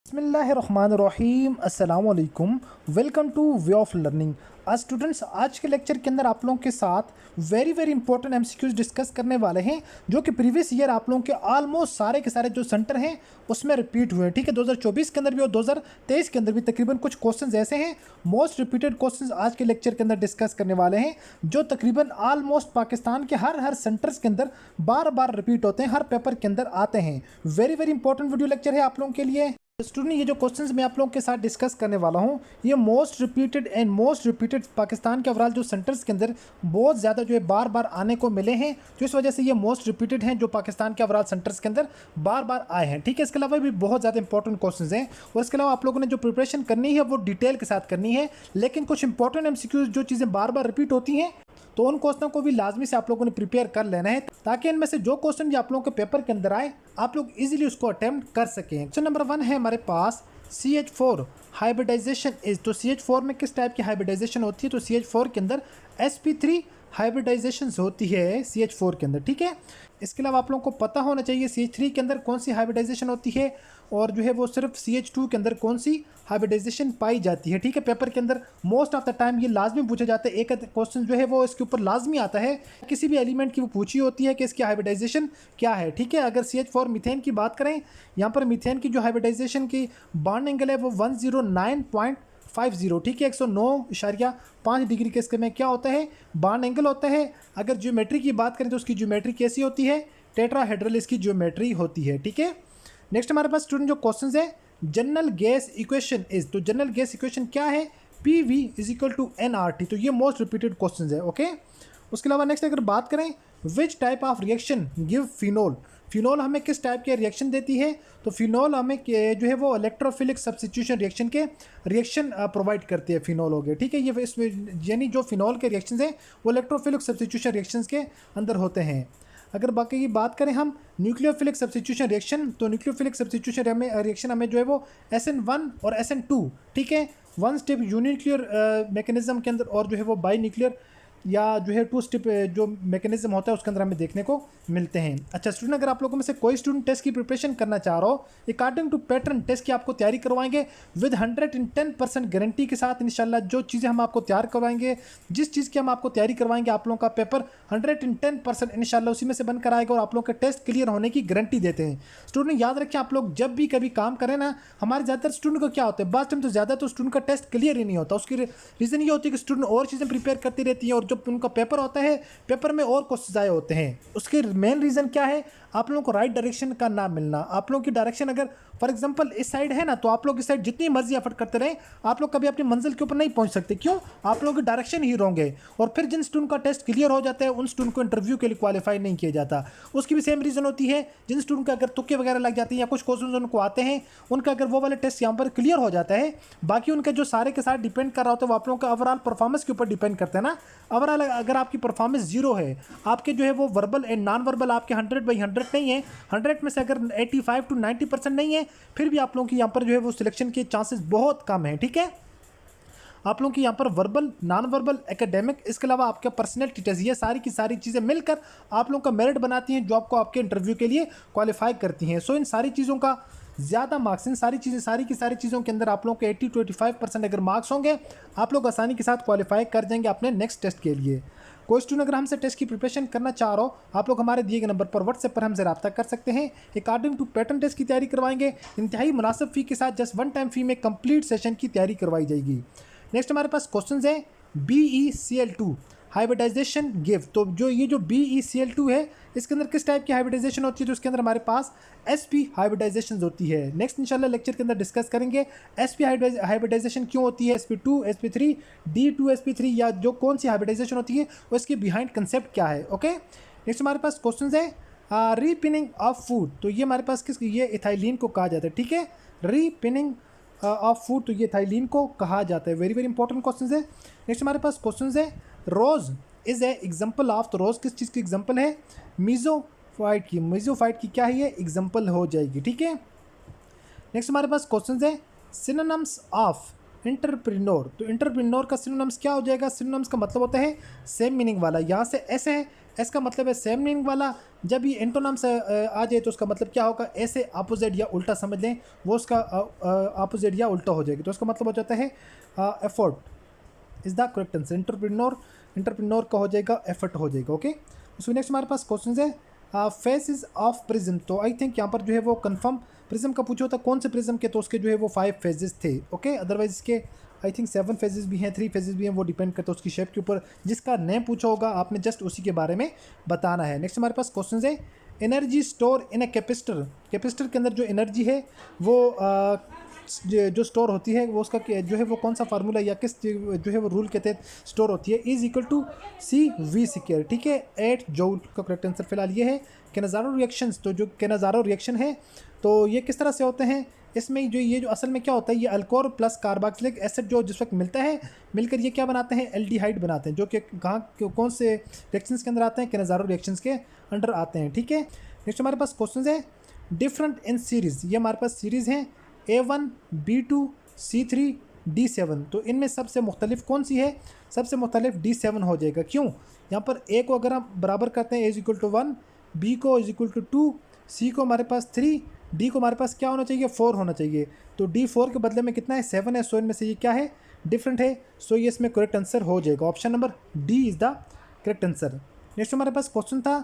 बिस्मिल्लाहिर्रहमानिर्रहीम अस्सलाम वालेकुम। Welcome two way of learning. आज स्टूडेंट्स, आज के लेक्चर के अंदर आप लोगों के साथ वेरी इंपॉर्टेंट एमसीक्यूज डिस्कस करने वाले हैं जो कि प्रीवियस ईयर आप लोगों के ऑलमोस्ट सारे के सारे जो सेंटर हैं उसमें रिपीट हुए हैं। ठीक है, 2024 के अंदर भी और 2023 के अंदर भी तकरीबन कुछ क्वेश्चंस ऐसे हैं मोस्ट रिपीटेड क्वेश्चंस आज के लेक्चर के अंदर डिस्कस करने वाले हैं जो तकरीबन ऑलमोस्ट पाकिस्तान के हर सेंटर्स के अंदर बार बार रिपीट होते हैं, हर पेपर के अंदर आते हैं। वेरी इंपॉर्टेंट वीडियो लेक्चर है आप लोगों के लिए। स्टूडेंट, ये जो क्वेश्चंस मैं आप लोगों के साथ डिस्कस करने वाला हूँ ये मोस्ट रिपीटेड पाकिस्तान के ओवरऑल जो सेंटर्स के अंदर बहुत ज़्यादा जो है बार बार आने को मिले हैं, तो इस वजह से ये मोस्ट रिपीटेड हैं जो पाकिस्तान के ओवरऑल सेंटर्स के अंदर बार बार आए हैं। ठीक है, इसके अलावा भी बहुत ज़्यादा इंपॉर्टेंट क्वेश्चंस हैं और इसके अलावा आप लोगों ने जो प्रिपरेशन करनी है वो डिटेल के साथ करनी है, लेकिन कुछ इंपॉर्टेंट एमसीक्यूज जो चीज़ें बार बार रिपीट होती हैं तो उन क्वेश्चनों को भी लाजमी से आप लोगों ने प्रिपेयर कर लेना है ताकि इनमें से जो क्वेश्चन आप लोगों के पेपर के अंदर आए आप लोग इजीली उसको अटेम्प्ट कर सकें। क्वेश्चन नंबर 1 है हमारे पास CH4 हाइब्रिडाइजेशन इज। तो CH4 में किस टाइप की हाइब्रिडाइजेशन होती है? तो CH4 के अंदर sp3 हाइब्रिडाइजेशन होती है CH4 के अंदर। ठीक है, इसके अलावा आप लोगों को पता होना चाहिए CH3 के अंदर कौन सी हाइब्रिडाइजेशन होती है और जो है वो सिर्फ CH2 के अंदर कौन सी हाइब्रिडाइजेशन पाई जाती है। ठीक है, पेपर के अंदर मोस्ट ऑफ द टाइम ये लाजमी पूछा जाता है, एक क्वेश्चन जो है वो इसके ऊपर लाजमी आता है, किसी भी एलिमेंट की वो पूछी होती है कि इसकी हाइब्रिडाइजेशन क्या है। ठीक है, अगर CH4 मीथेन की बात करें, यहाँ पर मीथेन की जो हाइब्रिडाइजेशन की बॉन्ड एंगल है वो 109.50। ठीक है, 109.5 डिग्री के इसके में क्या होता है, बॉन्ड एंगल होता है। अगर ज्योमेट्री की बात करें तो उसकी ज्योमेट्री कैसी होती है, टेट्राहेड्रल इसकी ज्योमेट्री होती है। ठीक है, नेक्स्ट हमारे पास स्टूडेंट जो क्वेश्चन है जनरल गैस इक्वेशन इज। तो जनरल गैस इक्वेशन क्या है, PV = nRT। तो ये मोस्ट रिपीटेड क्वेश्चन है। ओके, उसके अलावा नेक्स्ट अगर बात करें which type of reaction give phenol. Phenol हमें किस टाइप के रिएक्शन देती है? तो फिनोल हमें जो है वो इलेक्ट्रोफिलिक सब्स्टिट्यूशन रिएक्शन के रिएक्शन प्रोवाइड करती है, फिनोल हो गए। ठीक है, ये इसमें यानी जो फिनोल के रिएक्शन हैं वो इलेक्ट्रोफिलिक सब्स्टिट्यूशन रिएक्शन के अंदर होते हैं। अगर बाकी की बात करें हम न्यूक्लियोफिलिक सब्स्टिट्यूशन रिएक्शन, तो न्यूक्लियोफिलिक सब्स्टिट्यूशन रिएक्शन हमें जो है वो SN1 और SN2, ठीक है, 1 स्टेप यूनिन्यूक्लियर मैकेनिज्म के अंदर और जो है वो बाई न्यूक्लियर या जो है 2 स्टेप जो मैकेनिज्म होता है उसके अंदर हमें देखने को मिलते हैं। अच्छा स्टूडेंट, अगर आप लोगों में से कोई स्टूडेंट टेस्ट की प्रिपरेशन करना चाह रहा हो, अकॉर्डिंग टू पैटर्न टेस्ट की आपको तैयारी करवाएंगे विद 110% गारंटी के साथ इंशाल्लाह। जो चीज़ें हम आपको तैयार करवाएंगे, जिस चीज़ की हम आपको तैयारी करवाएंगे, आप लोगों का पेपर 110% इंशाल्लाह उसी में से बनकर आएगा और आप लोगों के टेस्ट क्लियर होने की गारंटी देते हैं। स्टूडेंट याद रखें, आप लोग जब भी कभी काम करें ना, हमारे ज़्यादातर स्टूडेंट को क्या होता है, बात टाइम तो ज़्यादा तो स्टूडेंट का टेस्ट क्लियर ही नहीं होता। उसकी रीज़न ये होती है कि स्टूडेंट और चीज़ें प्रिपेयर करती रहती हैं और जब उनका पेपर होता है पेपर में और क्वेश्चन आए होते हैं। उसके मेन रीज़न क्या है, आप लोगों को राइट डायरेक्शन का ना मिलना। आप लोगों की डायरेक्शन अगर फॉर एग्जांपल इस साइड है ना, तो आप लोग इस साइड जितनी मर्जी एफर्ट करते रहें आप लोग कभी अपनी मंजिल के ऊपर नहीं पहुंच सकते। क्यों? आप लोगों की डायरेक्शन ही रॉन्ग है। और फिर जिन स्टूडेंट का टेस्ट क्लियर हो जाता है उन स्टूडेंट को इंटरव्यू के लिए क्वालिफाई नहीं किया जाता। उसकी भी सेम रीज़न होती है, जिन स्टूडेंट का अगर तुक्के वगैरह लग जाते हैं या कुछ क्वेश्चन उनको आते हैं, उनका अगर वो वाले टेस्ट यहाँ पर क्लियर हो जाता है, बाकी उनका जो सारे के साथ डिपेंड कर रहा होता है वो आप लोगों का ओवरऑल परफॉर्मेंस के ऊपर डिपेंड करता है ना। ओवरऑल अगर आपकी परफॉर्मेंस 0 है, आपके जो है वो वर्बल एंड नॉन वर्बल आपके 100/100 नहीं है, 100 में से अगर 85 to 90% नहीं है, फिर भी आप लोगों की यहाँ पर जो है वो सिलेक्शन के चांसेस बहुत कम है। ठीक है, आप लोगों की यहाँ पर वर्बल, नॉन वर्बल, एकेडमिक, इसके अलावा आपका पर्सनैलिटी टेस्ट, ये सारी की सारी चीज़ें मिलकर आप लोगों का मेरिट बनाती हैं जो आपको आपके इंटरव्यू के लिए क्वालिफाई करती हैं। सो इन सारी चीज़ों का ज़्यादा मार्क्स, इन सारी की सारी चीज़ों के अंदर आप लोगों के 80 to 85% अगर मार्क्स होंगे आप लोग आसानी के साथ क्वालिफाई कर जाएंगे अपने नेक्स्ट टेस्ट के लिए। कोई स्टूडेंट अगर हमसे टेस्ट की प्रिपरेशन करना चाह रहा हो, आप लोग हमारे दिए गए नंबर पर व्हाट्सएप पर हमसे रब्ता कर सकते हैं। अकॉर्डिंग टू पैटर्न टेस्ट की तैयारी करवाएंगे, इंतहाई मुनासिब फ़ी के साथ, जस्ट 1 टाइम फ़ी में कंप्लीट सेशन की तैयारी करवाई जाएगी। नेक्स्ट हमारे पास क्वेश्चन है BeCl2 हाइब्रिडाइजेशन गिव। तो जो ये जो BeCl2 है इसके अंदर किस टाइप की हाइब्रिडाइजेशन होती है? तो इसके अंदर हमारे पास sp हाइब्रिडाइजेशन होती है। नेक्स्ट इंशाल्लाह लेक्चर के अंदर डिस्कस करेंगे sp हाइब्रिडाइजेशन क्यों होती है, sp2 sp3 d2 sp3 या जो कौन सी हाइब्रिडाइजेशन होती है और इसके बिहाइंड कंसेप्ट क्या है। ओके, नेक्स्ट हमारे पास क्वेश्चन है रीपिनिंग ऑफ फूड। तो ये हमारे पास ये इथाइलिन को कहा जाता है। ठीक है, रीपिनिंग ऑफ फूड, तो ये थाइलिन को कहा जाता है। वेरी इंपॉर्टेंट क्वेश्चन है। नेक्स्ट हमारे पास क्वेश्चन है रोज इज ए एग्जाम्पल ऑफ। तो रोज किस चीज़ की एग्जाम्पल है? मीजोफाइट की। मीजोफाइट की क्या है ये? एग्जाम्पल हो जाएगी। ठीक है, नेक्स्ट हमारे पास क्वेश्चन है सिनोनिम्स ऑफ इंटरप्रेन्योर। तो इंटरप्रेन्योर का सिनोनिम्स क्या हो जाएगा? सिनोनिम्स का मतलब होता है सेम मीनिंग वाला। यहाँ से एस है, एस का मतलब है सेम मीनिंग वाला, जब ये एंटोनम से आ जाए तो उसका मतलब क्या होगा, ऐसे अपोजिट या उल्टा समझ लें, वो उसका अपोजिट या उल्टा हो जाएगी। तो उसका मतलब हो जाता है effort is the correct answer. Entrepreneur का हो जाएगा एफर्ट हो जाएगा। ओके, उसमें नेक्स्ट हमारे पास क्वेश्चन है फेसेस ऑफ प्रिज्म। तो आई थिंक यहाँ पर जो है वो कंफर्म प्रिज्म का पूछा होता, कौन से प्रिज्म के, तो उसके जो है वो 5 फेजेस थे। ओके, अदरवाइज इसके आई थिंक 7 फेजेस भी हैं, 3 फेजेस भी हैं, वो डिपेंड करता है उसकी शेप के ऊपर। जिसका नेम पूछा होगा आपने जस्ट उसी के बारे में बताना है। नेक्स्ट हमारे पास क्वेश्चन है energy store in a capacitor. Capacitor के अंदर जो एनर्जी है वो जो स्टोर होती है वो उसका जो है वो कौन सा फार्मूला या किस जो है वो रूल के तहत स्टोर होती है, is equal to C V square. ठीक है, 8 जूल का करेक्ट आंसर फिलहाल ये है। केनाज़ारो रिएक्शंस, तो जो केनाज़ारो रिएक्शन है तो ये किस तरह से होते हैं, इसमें जो ये जो असल में क्या होता है, ये अल्कोहल प्लस कार्बोक्सिलिक एसिड जो जिस वक्त मिलता है, मिलकर ये क्या बनाते हैं, एल्डिहाइड बनाते हैं, जो कि कहाँ कौन से रिएक्शंस के अंदर आते हैं, केनाज़ारो रिएक्शंस के अंडर आते हैं। ठीक है, नेक्स्ट हमारे पास क्वेश्चन है डिफरेंट इन सीरीज़। ये हमारे पास सीरीज़ हैं A1 B2 C3 D7। तो इनमें सबसे मुख्तलिफ कौन सी है, सबसे मुख्तलिफ D7 हो जाएगा। क्यों, यहाँ पर A को अगर हम बराबर करते हैं A is equal to 1, B को इज इक्वल टू 2, C को हमारे पास 3, D को हमारे पास क्या होना चाहिए, 4 होना चाहिए। तो D4 के बदले में कितना है, 7 है। सो इनमें से ये क्या है, डिफरेंट है। सो ये इसमें करेक्ट आंसर हो जाएगा, option number D is the correct answer. Next हमारे पास क्वेश्चन था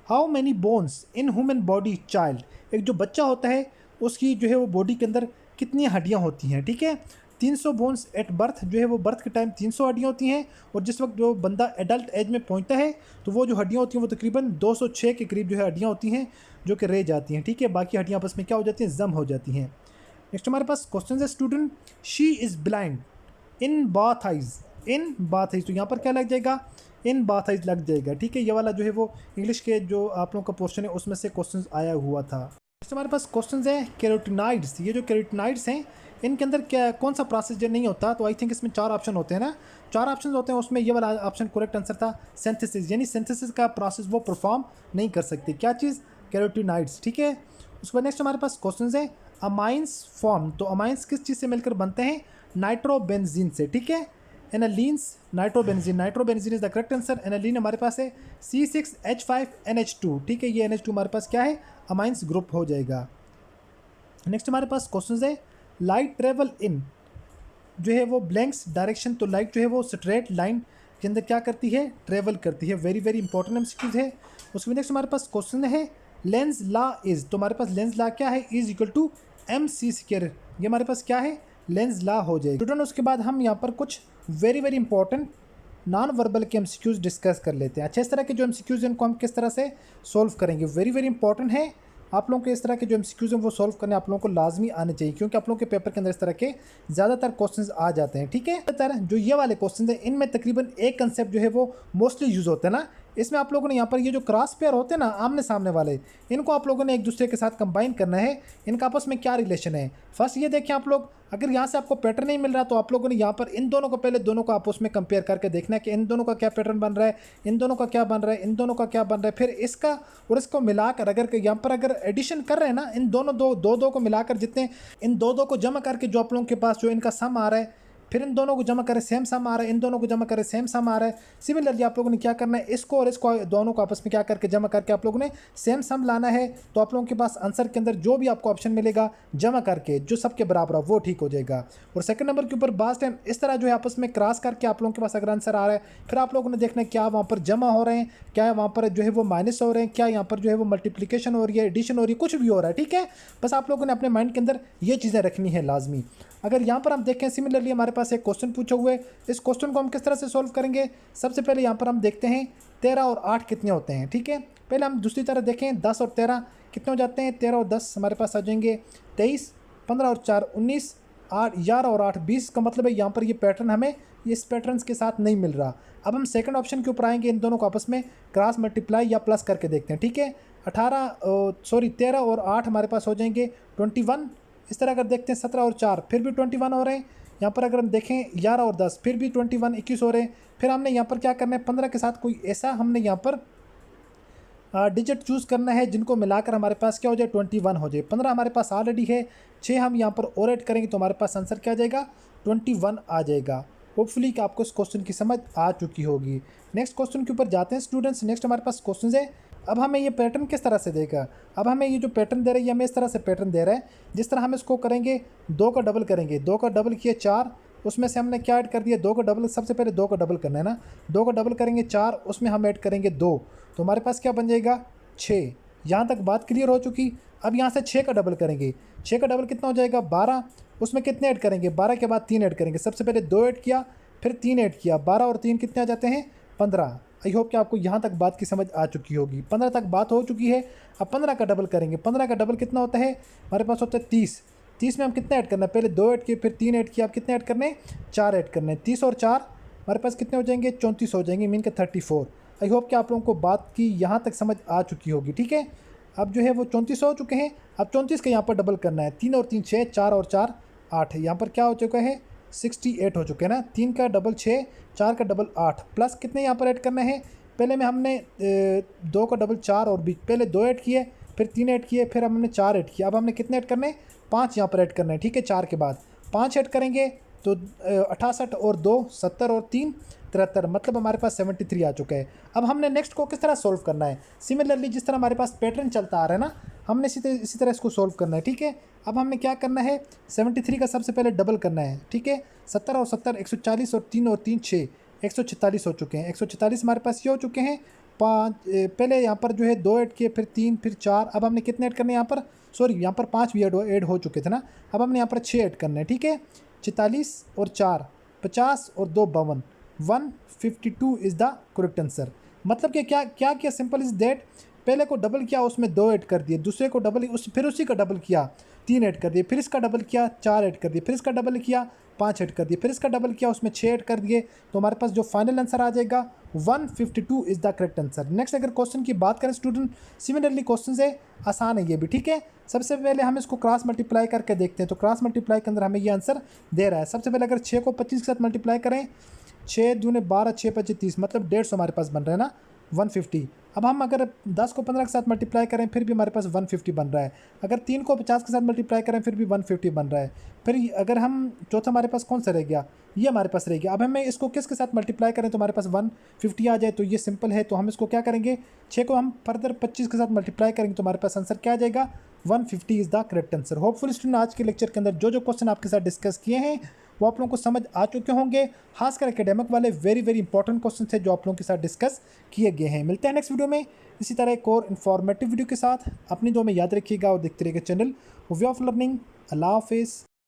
how many bones in human body child. एक जो बच्चा होता है उसकी जो है वो बॉडी के अंदर कितनी हड्डियां होती हैं। ठीक है, 300 बोन्स एट बर्थ, जो है वो बर्थ के टाइम 300 हड्डियां होती हैं, और जिस वक्त जो बंदा एडल्ट एज में पहुंचता है तो वो जो हड्डियां होती हैं वो तकरीबन 206 के करीब जो है हड्डियां होती हैं जो कि रह जाती हैं। ठीक है, बाकी हड्डियां आपस में क्या हो जाती हैं, जम हो जाती हैं। नेक्स्ट हमारे पास क्वेश्चन है student she is blind in bath eyes. In bath eyes, तो यहाँ पर क्या लग जाएगा, इन बाथ आइज लग जाएगा। ठीक है, ये वाला जो है वो इंग्लिश के जो आप लोगों का पोर्शन है उसमें से क्वेश्चन आया हुआ था। हमारे पास क्वेश्चन है कैरोटिनाइड्स। ये जो कैरोटिनाइड्स हैं इनके अंदर क्या कौन सा प्रोसेस जो नहीं होता, तो आई थिंक इसमें 4 ऑप्शन होते हैं ना, 4 ऑप्शन होते हैं, उसमें ये वाला ऑप्शन करेक्ट आंसर था सिंथेसिस, यानी सिंथेसिस का प्रोसेस वो परफॉर्म नहीं कर सकते। क्या चीज़, कैरोटिनाइड्स। ठीक है, उसके बाद नेक्स्ट हमारे पास क्वेश्चन है अमाइंस फॉर्म। तो अमाइंस किस चीज़ से मिलकर बनते हैं, नाइट्रोबेंजीन से। ठीक है, anilines nitrobenzene, nitrobenzene is the correct answer. Aniline हमारे पास है C6H5NH2। ठीक है, ये NH2 हमारे पास क्या है, अमाइंस ग्रुप हो जाएगा। नेक्स्ट हमारे पास क्वेश्चन है लाइट ट्रेवल इन, जो है वो ब्लैंक्स डायरेक्शन। तो लाइट जो है वो स्ट्रेट लाइन के अंदर क्या करती है, ट्रेवल करती है। वेरी वेरी इंपॉर्टेंट एमसीक्यूज है। उसके नेक्स्ट हमारे पास क्वेश्चन है लेंस लॉ इज। तो हमारे पास लेंस लॉ क्या है, is equal to MC square. ये हमारे पास क्या है, लेंस लॉ हो जाएगा। स्टूडेंट उसके बाद हम यहाँ पर कुछ very very important non verbal के MCQs डिस्कस कर लेते हैं। अच्छा, इस तरह के जो MCQs हैं इनको हम किस तरह से सॉल्व करेंगे, वेरी वेरी इंपॉर्टेंट है। आप लोगों के इस तरह के जो MCQs हैं वो सॉल्व करने आप लोगों को लाजमी आने चाहिए, क्योंकि आप लोगों के पेपर के अंदर इस तरह के ज़्यादातर क्वेश्चंस आ जाते हैं। ठीक है, ज़्यादातर जो ये वाले क्वेश्चन हैं इनमें तकरीबन एक कंसेप्ट जो है वो मोस्टली यूज़ होता है ना। इसमें आप लोगों ने यहाँ पर ये जो क्रॉस पेयर होते हैं ना, आमने सामने वाले, इनको आप लोगों ने एक दूसरे के साथ कंबाइन करना है। इनका आपस में क्या रिलेशन है, फर्स्ट ये देखें आप लोग। अगर यहाँ से आपको पैटर्न नहीं मिल रहा तो आप लोगों ने यहाँ पर इन दोनों को पहले दोनों को आपस में कंपेयर करके देखना है कि इन दोनों का क्या पैटर्न बन रहा है, इन दोनों का क्या बन रहा है, इन दोनों का क्या बन रहा है। फिर इसका और इसको मिलाकर अगर यहाँ पर अगर एडिशन कर रहे हैं ना, इन दोनों दो को मिलाकर जितने इन दो को जमा करके जो आप लोगों के पास जो इनका सम आ रहा है, फिर इन दोनों को जमा करें सेम सम आ रहा है, इन दोनों को जमा करें सेम सम आ रहा है। सिमिलरली आप लोगों ने क्या करना है, इसको और इसको दोनों को आपस में क्या करके जमा करके आप लोगों ने सेम सम लाना है। तो आप लोगों के पास आंसर के अंदर जो भी आपको ऑप्शन मिलेगा जमा करके जो सबके बराबर है वो ठीक हो जाएगा। और सेकंड नंबर के ऊपर बास टाइम इस तरह जो है आपस में क्रॉस करके आप लोगों के पास अगर आंसर आ रहा है, फिर आप लोगों ने देखना है क्या वहाँ पर जमा हो रहे हैं, क्या वहाँ पर जो है वो माइनस हो रहे हैं, क्या यहाँ पर जो है वो मल्टीप्लिकेशन हो रही है, एडिशन हो रही है, कुछ भी हो रहा है। ठीक है, बस आप लोगों ने अपने माइंड के अंदर ये चीज़ें रखनी है लाजमी। अगर यहाँ पर हम देखें सिमिलरली हमारे पास एक क्वेश्चन पूछा हुआ है, इस क्वेश्चन को हम किस तरह से सॉल्व करेंगे। सबसे पहले यहाँ पर हम देखते हैं 13 और 8 कितने होते हैं। ठीक है, पहले हम दूसरी तरह देखें 10 और 13 कितने हो जाते हैं। 13 और 10 हमारे पास आ जाएंगे 23, 15 और 4 19, 8 11 और 8 20। का मतलब है यहाँ पर ये पैटर्न हमें इस पैटर्न के साथ नहीं मिल रहा। अब हम सेकंड ऑप्शन के ऊपर आएंगे, इन दोनों को आपस में क्रॉस मल्टीप्लाई या प्लस करके देखते हैं। ठीक है, 13 और 8 हमारे पास हो जाएंगे 21। इस तरह अगर देखते हैं 17 और 4 फिर भी 21 हो रहे हैं। यहाँ पर अगर हम देखें 11 और 10 फिर भी 21 21 हो रहे हैं। फिर हमने यहाँ पर क्या करना है, 15 के साथ कोई ऐसा हमने यहाँ पर डिजिट चूज़ करना है जिनको मिलाकर हमारे पास क्या हो जाए 21 हो जाए। 15 हमारे पास ऑलरेडी है, 6 हम यहाँ पर और ऐड करेंगे तो हमारे पास आंसर क्या आ जाएगा 21 आ जाएगा। होपफुली कि आपको इस क्वेश्चन की समझ आ चुकी होगी। नेक्स्ट क्वेश्चन के ऊपर जाते हैं स्टूडेंट्स। नेक्स्ट हमारे पास क्वेश्चन है अब हमें ये पैटर्न किस तरह से देगा, अब हमें ये जो पैटर्न दे रहा है ये हमें इस तरह से पैटर्न दे रहा है। जिस तरह हम इसको करेंगे 2 का डबल करेंगे, 2 का डबल किए 4, उसमें से हमने क्या ऐड कर दिया 2 का डबल, सबसे पहले 2 का डबल करना है ना, 2 का डबल करेंगे 4, उसमें हम ऐड करेंगे 2, तो हमारे पास क्या बन जाएगा 6। यहाँ तक बात क्लियर हो चुकी। अब यहाँ से 6 का डबल करेंगे, 6 का डबल कितना हो जाएगा 12, उसमें कितने ऐड करेंगे 12 के बाद 3 ऐड करेंगे, सबसे पहले 2 ऐड किया फिर 3 ऐड किया, 12 और 3 कितने आ जाते हैं 15। आई होप कि आपको यहाँ तक बात की समझ आ चुकी होगी। 15 तक बात हो चुकी है। अब 15 का डबल करेंगे, 15 का डबल कितना होता है हमारे पास होता है 30। 30 में हम कितने ऐड करना है, पहले 2 ऐड किए फिर 3 ऐड किया, अब कितने ऐड करने 4 ऐड करने, 30 और 4 हमारे पास कितने हो जाएंगे 34 हो जाएंगे, मीन के 34। आई होप कि आप लोगों को बात की यहाँ तक समझ आ चुकी होगी। ठीक है, अब जो है वो 34 हो चुके हैं। अब 34 का यहाँ पर डबल करना है, 3 और 3 6, 4 और 4 8, यहाँ पर क्या हो चुका है 68 हो चुके हैं ना। 3 का डबल 6, 4 का डबल 8, प्लस कितने यहाँ पर ऐड करना है, पहले में हमने 2 का डबल 4 और बीच पहले 2 ऐड किए फिर 3 ऐड किए फिर हमने 4 ऐड किया, अब हमने कितने ऐड करने 5 यहाँ पर ऐड करना है। ठीक है, 4 के बाद 5 ऐड करेंगे तो 68 और 2 70 और 3 73, मतलब हमारे पास 73 आ चुका है। अब हमने नेक्स्ट को किस तरह सोल्व करना है, सिमिलरली जिस तरह हमारे पास पैटर्न चलता आ रहा है ना, हमने इसी तरह इसको सोल्व करना है। ठीक है, अब हमने क्या करना है 73 का सबसे पहले डबल करना है। ठीक है, 70 और 70 140 और 3 6 146 हो चुके हैं। 146 हमारे पास ये हो चुके हैं। 5 पहले यहाँ पर जो है 2 ऐड किए फिर 3 फिर 4, अब हमने कितने ऐड करने हैं यहाँ पर, सॉरी यहाँ पर 5 भी ऐड हो चुके थे ना, अब हमने यहाँ पर 6 ऐड करने हैं। ठीक है, 44 और 4 50 और 2 52, 152 इज़ द करेक्ट आंसर। मतलब कि क्या क्या किया, सिंपल इज़ दैट, पहले को डबल किया उसमें 2 ऐड कर दिए, दूसरे को डबल फिर उसी का डबल किया 3 ऐड कर दिए, फिर इसका डबल किया 4 ऐड कर दिए, फिर इसका डबल किया 5 ऐड कर दिए, फिर इसका डबल किया उसमें 6 ऐड कर दिए, तो हमारे पास जो फाइनल आंसर आ जाएगा 152 is the correct answer. Next अगर क्वेश्चन की बात करें स्टूडेंट, सिमिलरली क्वेश्चन है, आसान है ये भी। ठीक है, सबसे पहले हम इसको क्रॉस मल्टीप्लाई करके देखते हैं, तो क्रॉस मल्टीप्लाई के अंदर हमें ये आंसर दे रहा है। सबसे पहले अगर 6 को 25 के साथ मल्टीप्लाई करें, 6 दूने 12 6 25 30, मतलब 150 हमारे पास बन रहा है ना 150। अब हम अगर 10 को 15 के साथ मल्टीप्लाई करें फिर भी हमारे पास 150 बन रहा है। अगर 3 को 50 के साथ मल्टीप्लाई करें फिर भी 150 बन रहा है। फिर अगर हम चौथा हमारे पास कौन सा रह गया, ये हमारे पास रह गया। अब हमें इसको किसके साथ मल्टीप्लाई करें तो हमारे पास 150 आ जाए, तो ये सिंपल है। तो हम इसको क्या करेंगे, 6 को हम फर्दर 25 के साथ मल्टीप्लाई करेंगे तो हमारे पास आंसर क्या आ जाएगा 150 is the correct answer. Hopeful student आज के लेक्चर के अंदर जो क्वेश्चन आपके साथ डिस्कस किए हैं वो आप लोगों को समझ आ चुके होंगे। खासकर एकेडमिक वाले वेरी इंपॉर्टेंट क्वेश्चन थे जो आप लोगों के साथ डिस्कस किए गए हैं। मिलते हैं नेक्स्ट वीडियो में इसी तरह एक और इन्फॉर्मेटिव वीडियो के साथ। अपनी दो में याद रखिएगा और देखते रहिएगा चैनल वे ऑफ लर्निंग। अल्लाह हाफिज़।